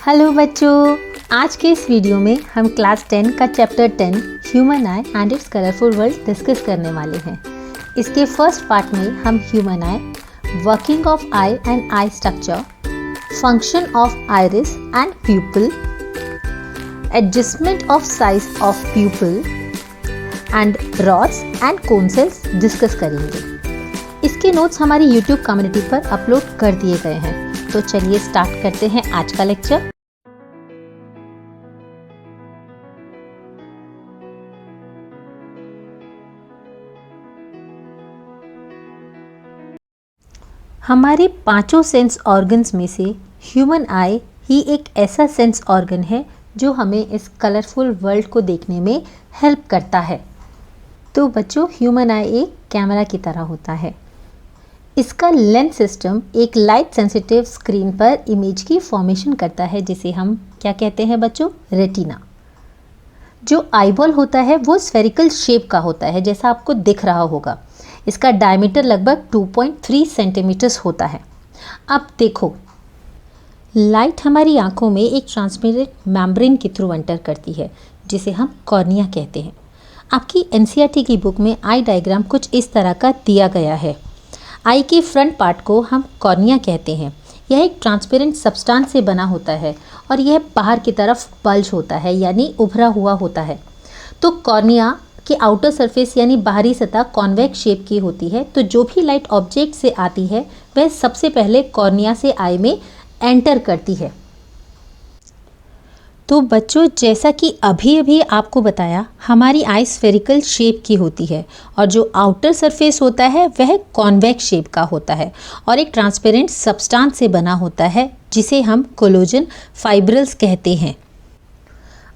Hello बच्चों, आज के इस वीडियो में हम क्लास 10 का chapter 10 human I and it's colourful world discuss करने वाले हैं। इसके फर्स्ट पार्ट में हम human I, working of I and I structure, function of iris and प्यूपिल, adjustment of size of प्यूपिल and rods and cone sales discuss करेंगे। इसके notes हमारी YouTube community पर अपलोड कर दिए गए हैं। तो चलिए स्टार्ट करते हैं आज का लेक्चर। हमारे पांचों सेंस ऑर्गन्स में से ह्यूमन आई ही एक ऐसा सेंस ऑर्गन है जो हमें इस कलरफुल वर्ल्ड को देखने में हेल्प करता है। तो बच्चों, ह्यूमन आई एक कैमरा की तरह होता है। इसका लेंस सिस्टम एक लाइट सेंसिटिव स्क्रीन पर इमेज की फॉर्मेशन करता है, जिसे हम क्या कहते हैं बच्चों? रेटिना। जो आईबॉल होता है वो स्फेरिकल शेप का होता है, जैसा आपको दिख रहा होगा। इसका डायमीटर लगभग 2.3 सेंटीमीटर्स होता है। अब देखो, लाइट हमारी आंखों में एक ट्रांसपेरेंट मेम्ब्रेन के थ्रू एंटर करती है, जिसे हम कॉर्निया कहते हैं। आपकी एनसीईआरटी की बुक में आई डायग्राम कुछ इस तरह का दिया गया है। आई के फ्रंट पार्ट को हम कॉर्निया कहते हैं। यह एक ट्रांसपेरेंट सब्सटेंस से बना होता है और यह बाहर की तरफ बल्ज होता है, यानी उभरा हुआ होता है। तो कॉर्निया की आउटर सरफेस यानी बाहरी सतह कॉन्वेक्स शेप की होती है। तो जो भी लाइट ऑब्जेक्ट से आती है वह सबसे पहले कॉर्निया से आई में एंटर करती है। तो बच्चों, जैसा कि अभी आपको बताया, हमारी आई स्फेरिकल शेप की होती है और जो आउटर सरफेस होता है वह कॉन्वेक्स शेप का होता है और एक ट्रांसपेरेंट सब्सटेंस से बना होता है, जिसे हम कोलेजन फाइब्रिल्स कहते हैं।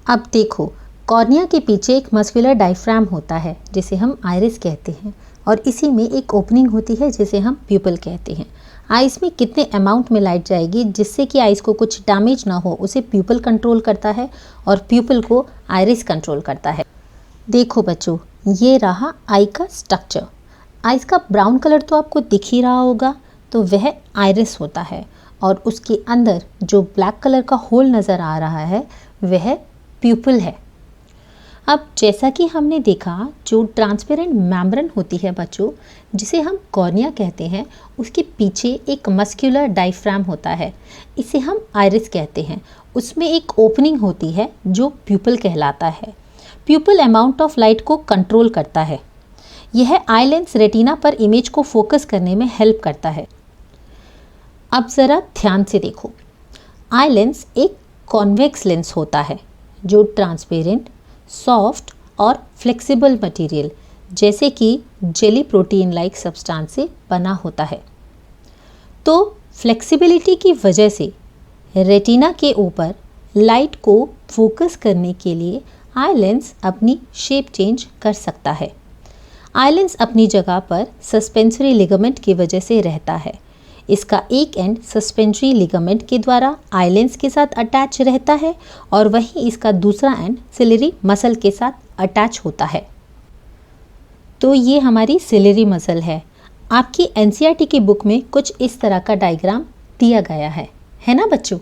अब देखो, कॉर्निया के पीछे एक मस्कुलर डायफ्राम होता है, जिसे हम आइरिस कहते हैं, और इसी में एक ओपनिंग होती है, जिसे हम प्यूपिल कहते हैं। आइस में कितने अमाउंट में लाइट जाएगी जिससे कि आइस को कुछ डैमेज ना हो, उसे प्यूपिल कंट्रोल करता है और प्यूपिल को आइरिस कंट्रोल करता है। देखो बच्चों, ये रहा आई का स्ट्रक्चर। आइस का ब्राउन कलर तो आपको दिख ही रहा होगा, तो वह आइरिस होता है, और उसके अंदर जो ब्लैक कलर का होल नज़र आ रहा है वह प्यूपिल है। अब जैसा कि हमने देखा, जो ट्रांसपेरेंट मेम्ब्रेन होती है बच्चों, जिसे हम कॉर्निया कहते हैं, उसके पीछे एक मस्कुलर डायफ्राम होता है, इसे हम आइरिस कहते हैं। उसमें एक ओपनिंग होती है जो प्यूपिल कहलाता है। प्यूपिल अमाउंट ऑफ लाइट को कंट्रोल करता है। यह आई लेंस रेटिना पर इमेज को फोकस करने में हेल्प करता है। अब ज़रा ध्यान से देखो, आई लेंस एक कॉन्वेक्स लेंस होता है जो ट्रांसपेरेंट, सॉफ्ट और फ्लेक्सिबल मटेरियल जैसे कि जेली प्रोटीन लाइक सब्सटेंस से बना होता है। तो फ्लेक्सिबिलिटी की वजह से रेटिना के ऊपर लाइट को फोकस करने के लिए आई लेंस अपनी शेप चेंज कर सकता है। आई लेंस अपनी जगह पर सस्पेंसरी लिगामेंट की वजह से रहता है। इसका एक एंड सस्पेंसरी लिगामेंट के द्वारा आई लेंस के साथ अटैच रहता है और वहीं इसका दूसरा एंड सिलियरी मसल के साथ अटैच होता है। तो ये हमारी सिलियरी मसल है। आपकी एनसीईआरटी की बुक में कुछ इस तरह का डायग्राम दिया गया है ना बच्चों?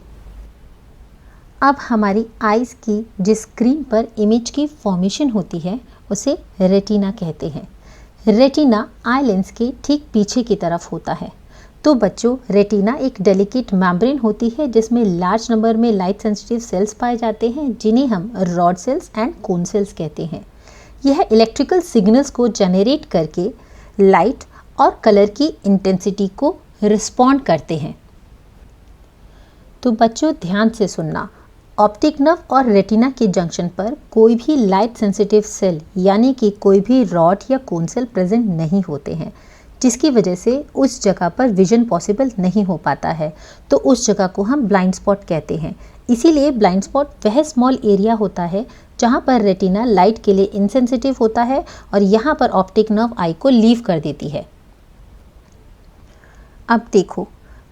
अब हमारी आइज़ की जिस स्क्रीन पर इमेज की फॉर्मेशन होती है उसे रेटिना कहते हैं। रेटिना आई लेंस के ठीक पीछे की तरफ होता है। तो बच्चों, रेटिना एक डेलिकेट मेम्ब्रेन होती है जिसमें लार्ज नंबर में लाइट सेंसिटिव सेल्स पाए जाते हैं, जिन्हें हम rod sales and cone sales कहते हैं। यह इलेक्ट्रिकल सिग्नल्स को जनरेट करके लाइट और कलर की इंटेंसिटी को रिस्पॉन्ड करते हैं। तो बच्चों, ध्यान से सुनना, ऑप्टिक नर्व और रेटिना के जंक्शन पर कोई भी लाइट सेंसिटिव सेल यानी कि कोई भी रॉड या कोन सेल प्रेजेंट नहीं होते हैं, जिसकी वजह से उस जगह पर विजन पॉसिबल नहीं हो पाता है। तो उस जगह को हम ब्लाइंड स्पॉट कहते हैं। इसीलिए ब्लाइंड स्पॉट वह स्मॉल एरिया होता है जहाँ पर रेटिना लाइट के लिए इनसेंसिटिव होता है और यहाँ पर ऑप्टिक नर्व आई को लीव कर देती है। अब देखो,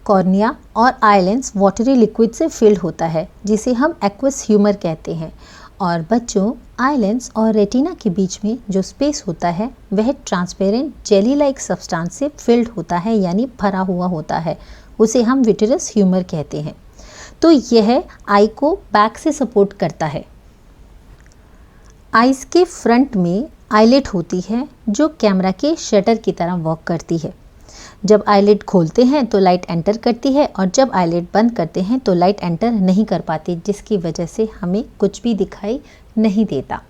कॉर्निया और आई लेंस वाटरी लिक्विड से फिल्ड होता है, जिसे हम एक्वस ह्यूमर कहते हैं। और बच्चों, आई लेंस और रेटिना के बीच में जो स्पेस होता है वह ट्रांसपेरेंट जेली लाइक सब्सटेंस से फिल्ड होता है, यानी भरा हुआ होता है। उसे हम विट्रियस ह्यूमर कहते हैं। तो यह आई को बैक से सपोर्ट करता है। आइज़ के फ्रंट में आईलिड होती है जो कैमरा के शटर की तरह वर्क करती है। जब आईलिड खोलते हैं तो लाइट एंटर करती है और जब आईलिड बंद करते हैं तो लाइट एंटर नहीं कर पाती, जिसकी वजह से हमें कुछ भी दिखाई नहीं देता।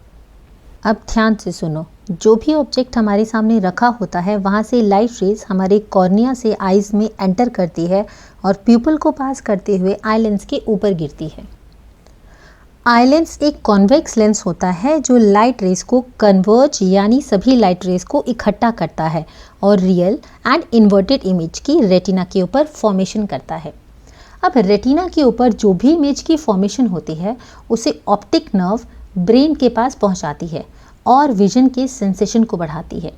अब ध्यान से सुनो, जो भी ऑब्जेक्ट हमारे सामने रखा होता है वहाँ से लाइट रेज हमारे कॉर्निया से आइज़ में एंटर करती है और प्यूपल को पास करते हुए आई लेंस के ऊपर गिरती है। आई लेंस एक कॉन्वेक्स लेंस होता है जो लाइट रेज को कन्वर्ज यानी सभी लाइट रेज को इकट्ठा करता है और रियल एंड इन्वर्टेड इमेज की रेटिना के ऊपर फॉर्मेशन करता है। अब रेटिना के ऊपर जो भी इमेज की फॉर्मेशन होती है उसे ऑप्टिक नर्व ब्रेन के पास पहुंचाती है और विजन के सेंसेशन को बढ़ाती है।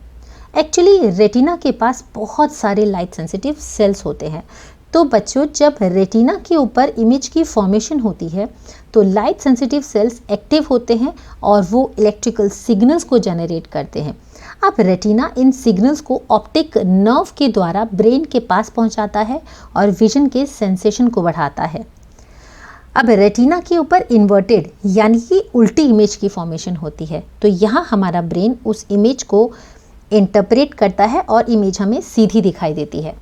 एक्चुअली रेटिना के पास बहुत सारे लाइट सेंसिटिव सेल्स होते हैं। तो बच्चों, जब रेटिना के ऊपर इमेज की फॉर्मेशन होती है तो लाइट सेंसिटिव सेल्स एक्टिव होते हैं और वो इलेक्ट्रिकल सिग्नल्स को जनरेट करते हैं। अब रेटिना इन सिग्नल्स को ऑप्टिक नर्व के द्वारा ब्रेन के पास पहुंचाता है और विजन के सेंसेशन को बढ़ाता है। अब रेटिना के ऊपर इन्वर्टेड यानी कि उल्टी इमेज की फॉर्मेशन होती है, तो यहाँ हमारा ब्रेन उस इमेज को इंटरप्रेट करता है और इमेज हमें सीधी दिखाई देती है।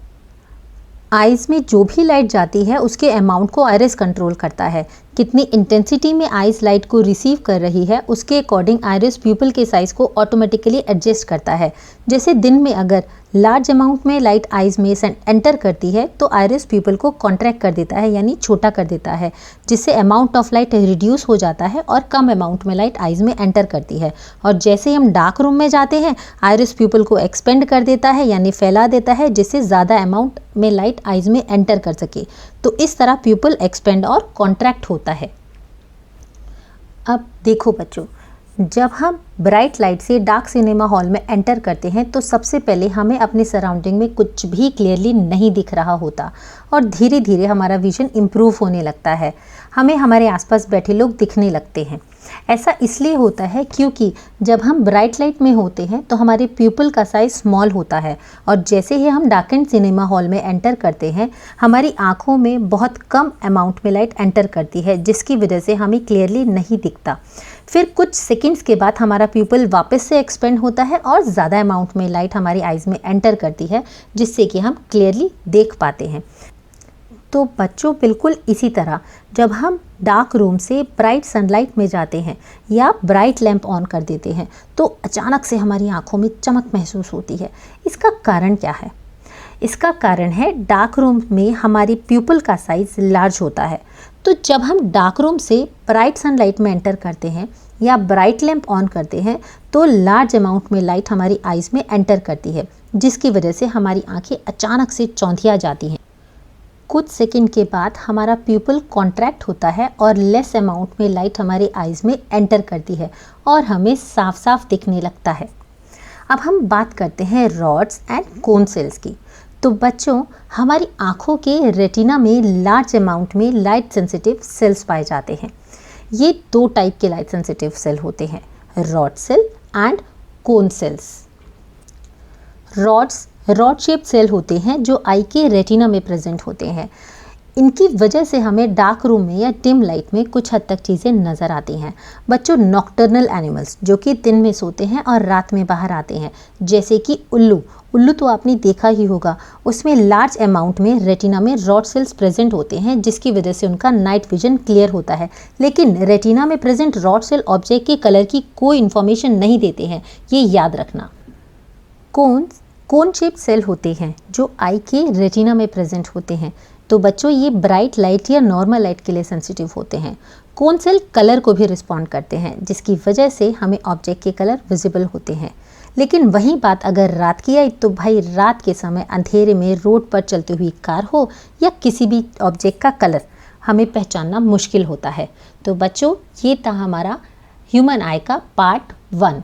आइज़ में जो भी लाइट जाती है उसके अमाउंट को आइरिस कंट्रोल करता है। कितनी इंटेंसिटी में आइज़ लाइट को रिसीव कर रही है उसके अकॉर्डिंग आइरिस प्यूपल के साइज़ को ऑटोमेटिकली एडजस्ट करता है। जैसे दिन में अगर लार्ज अमाउंट में लाइट आइज़ में एंटर करती है तो आइरिस प्यूपल को कॉन्ट्रैक्ट कर देता है यानी छोटा कर देता है, जिससे अमाउंट ऑफ लाइट रिड्यूस हो जाता है और कम अमाउंट में लाइट आइज़ में एंटर करती है। और जैसे हम डार्क रूम में जाते हैं आइरिस प्यूपल को एक्सपेंड कर देता है यानी फैला देता है, जिससे ज़्यादा अमाउंट में लाइट आइज़ में एंटर कर सके। तो इस तरह प्यूपल एक्सपेंड और कॉन्ट्रैक्ट होता है। अब देखो बच्चों, जब हम ब्राइट लाइट से डार्क सिनेमा हॉल में एंटर करते हैं तो सबसे पहले हमें अपने सराउंडिंग में कुछ भी क्लियरली नहीं दिख रहा होता और धीरे धीरे हमारा विजन इम्प्रूव होने लगता है। हमें हमारे आसपास बैठे लोग दिखने लगते हैं। ऐसा इसलिए होता है क्योंकि जब हम ब्राइट लाइट में होते हैं तो हमारे प्यूपल का साइज स्मॉल होता है और जैसे ही हम डार्क एंड सिनेमा हॉल में एंटर करते हैं हमारी आँखों में बहुत कम अमाउंट में लाइट एंटर करती है, जिसकी वजह से हमें क्लियरली नहीं दिखता। फिर कुछ सेकंड्स के बाद हमारा प्यूपल वापस से एक्सपेंड होता है और ज़्यादा अमाउंट में लाइट हमारी आइज़ में एंटर करती है, जिससे कि हम क्लियरली देख पाते हैं। तो बच्चों, बिल्कुल इसी तरह जब हम डार्क रूम से ब्राइट सनलाइट में जाते हैं या ब्राइट लैंप ऑन कर देते हैं तो अचानक से हमारी आंखों में चमक महसूस होती है। इसका कारण क्या है? इसका कारण है डार्क रूम में हमारी प्यूपल का साइज लार्ज होता है। तो जब हम डार्क रूम से ब्राइट सनलाइट में एंटर करते हैं या ब्राइट लैंप ऑन करते हैं तो लार्ज अमाउंट में लाइट हमारी आइज़ में एंटर करती है, जिसकी वजह से हमारी आंखें अचानक से चौंधिया जाती हैं। कुछ सेकंड के बाद हमारा प्यूपल कॉन्ट्रैक्ट होता है और लेस अमाउंट में लाइट हमारी आइज़ में एंटर करती है और हमें साफ साफ दिखने लगता है। अब हम बात करते हैं रॉड्स एंड कोन सेल्स की। तो बच्चों, हमारी आँखों के रेटिना में लार्ज अमाउंट में लाइट सेंसिटिव सेल्स पाए जाते हैं। ये दो टाइप के लाइट सेंसिटिव सेल होते हैं, rod cell and cone cells. Rod shape cell होते हैं जो आई के रेटिना में प्रेजेंट होते हैं। इनकी वजह से हमें डार्क रूम में या डिम लाइट में कुछ हद तक चीज़ें नज़र आती हैं। बच्चों, नॉक्टर्नल एनिमल्स जो कि दिन में सोते हैं और रात में बाहर आते हैं, जैसे कि उल्लू तो आपने देखा ही होगा, उसमें लार्ज अमाउंट में रेटिना में रॉड सेल्स प्रेजेंट होते हैं, जिसकी वजह से उनका नाइट विजन क्लियर होता है। लेकिन रेटिना में प्रेजेंट रॉड सेल ऑब्जेक्ट के कलर की कोई इन्फॉर्मेशन नहीं देते हैं, ये याद रखना। कोन शेप सेल होते हैं जो आई के रेटिना में प्रेजेंट होते हैं। तो बच्चों, ये ब्राइट लाइट या नॉर्मल लाइट के लिए सेंसिटिव होते हैं। कोन सेल कलर को भी रिस्पॉन्ड करते हैं, जिसकी वजह से हमें ऑब्जेक्ट के कलर विजिबल होते हैं। लेकिन वही बात अगर रात की आई तो भाई रात के समय अंधेरे में रोड पर चलती हुई कार हो या किसी भी ऑब्जेक्ट का कलर हमें पहचानना मुश्किल होता है। तो बच्चों, ये था हमारा ह्यूमन आई का पार्ट 1।